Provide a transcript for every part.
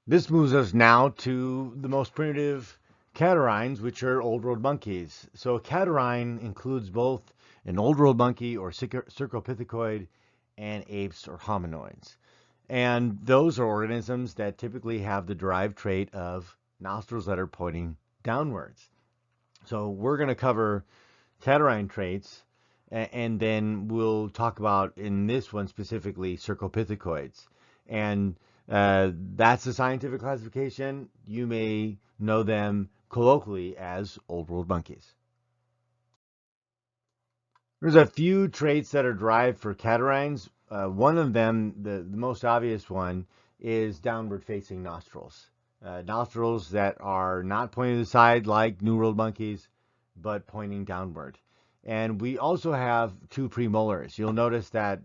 This moves us now to the most primitive catarrhines, which are old world monkeys. So a catarrhine includes both an old world monkey or Cercopithecus and apes or hominoids. And those are organisms that typically have the derived trait of nostrils that are pointing downwards. So we're going to cover catarrhine traits, and then we'll talk about in this one specifically Cercopithecus. And that's the scientific classification. You may know them colloquially as old world monkeys. There's a few traits that are derived for catarrhines. One of them, the most obvious one, is downward facing nostrils. Nostrils that are not pointing to the side like New World monkeys, but pointing downward. And we also have two premolars. You'll notice that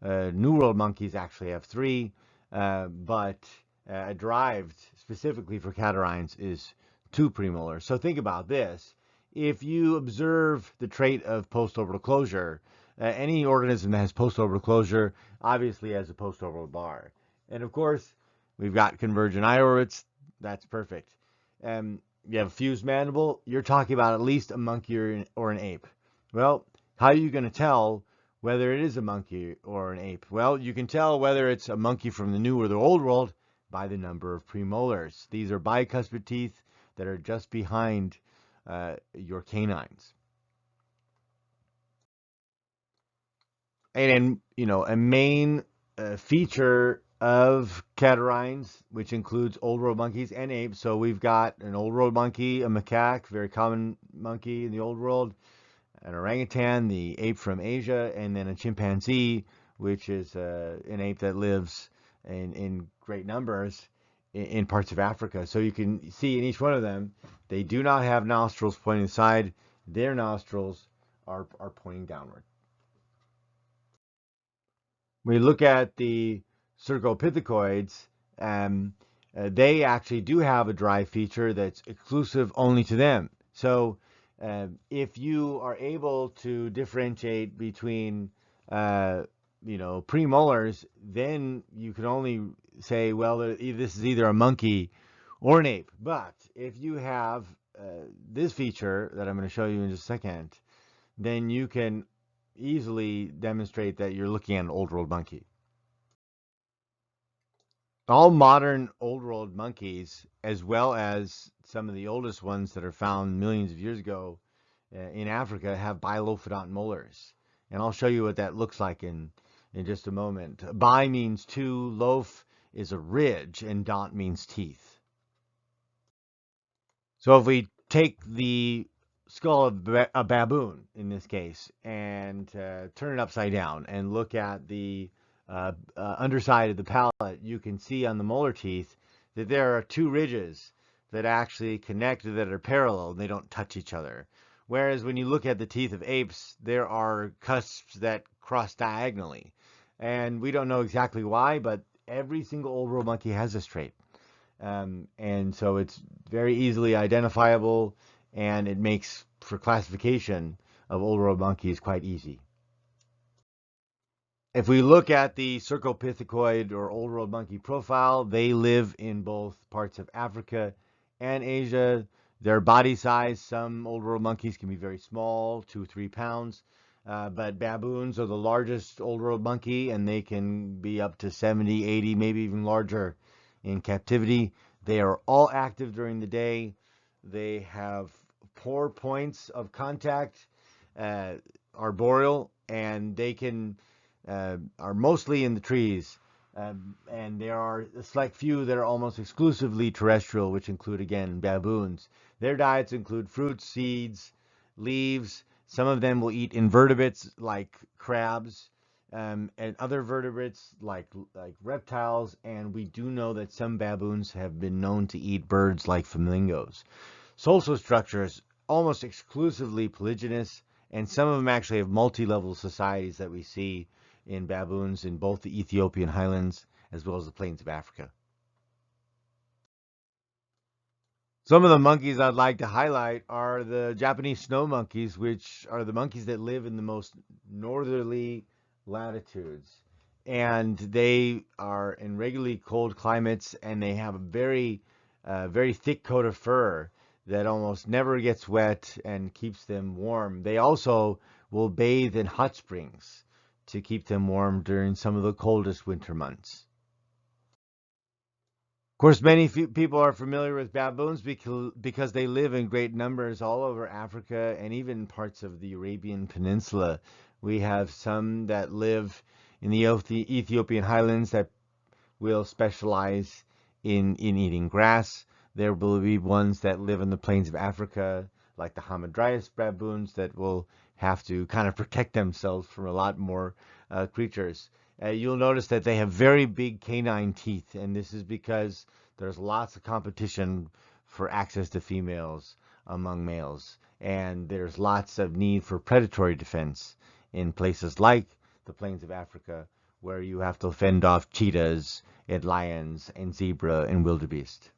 New World monkeys actually have three, but derived specifically for catarrhines is two premolars. So think about this. If you observe the trait of postorbital closure, any organism that has postorbital closure obviously has a postorbital bar. And of course, we've got convergent eye orbits. That's perfect. You have a fused mandible. You're talking about at least a monkey or an ape. Well, how are you going to tell whether it is a monkey or an ape? Well, you can tell whether it's a monkey from the new or the old world by the number of premolars. These are bicuspid teeth that are just behind your canines. And then, a main feature of catarrhines, which includes old world monkeys and apes. So we've got an old world monkey, a macaque, very common monkey in the old world, an orangutan, the ape from Asia, and then a chimpanzee, which is an ape that lives in great numbers in parts of Africa. So you can see in each one of them, they do not have nostrils pointing aside. Their nostrils are pointing downward. When you look at the Cercopithecus, they actually do have a dry feature that's exclusive only to them. So if you are able to differentiate between, premolars, then you can only say, well, this is either a monkey or an ape. But if you have this feature that I'm going to show you in just a second, then you can easily demonstrate that you're looking at an old world monkey. All modern old world monkeys, as well as some of the oldest ones that are found millions of years ago in Africa, have bilophodont molars. And I'll show you what that looks like in just a moment. Bi means two, lof is a ridge, and dont means teeth. So if we take the skull of a baboon in this case and turn it upside down and look at the underside of the palate, you can see on the molar teeth that there are two ridges that actually connect that are parallel and they don't touch each other. Whereas when you look at the teeth of apes, there are cusps that cross diagonally. And we don't know exactly why, but every single old world monkey has this trait. And so it's very easily identifiable, and it makes for classification of old world monkeys quite easy. If we look at the Cercopithecus or old world monkey profile, they live in both parts of Africa and Asia. Their body size, some old world monkeys can be very small, 2-3 pounds, but baboons are the largest old world monkey, and they can be up to 70, 80, maybe even larger in captivity. They are all active during the day. They have poor points of contact, arboreal, and they are mostly in the trees. And there are a select few that are almost exclusively terrestrial, which include, again, baboons. Their diets include fruits, seeds, leaves. Some of them will eat invertebrates like crabs, and other vertebrates like reptiles. And we do know that some baboons have been known to eat birds like flamingos. Social structure is almost exclusively polygynous, and some of them actually have multi-level societies that we see in baboons in both the Ethiopian highlands as well as the plains of Africa. Some of the monkeys I'd like to highlight are the Japanese snow monkeys, which are the monkeys that live in the most northerly latitudes. and they are in regularly cold climates, and they have a very thick coat of fur that almost never gets wet and keeps them warm. They also will bathe in hot springs to keep them warm during some of the coldest winter months. Of course, many people are familiar with baboons because they live in great numbers all over Africa and even parts of the Arabian Peninsula. We have some that live in the Ethiopian highlands that will specialize in eating grass. There will be ones that live in the plains of Africa, like the Hamadryas baboons, that will have to kind of protect themselves from a lot more creatures. You'll notice that they have very big canine teeth, and this is because there's lots of competition for access to females among males, and there's lots of need for predatory defense in places like the plains of Africa, where you have to fend off cheetahs and lions and zebra and wildebeest.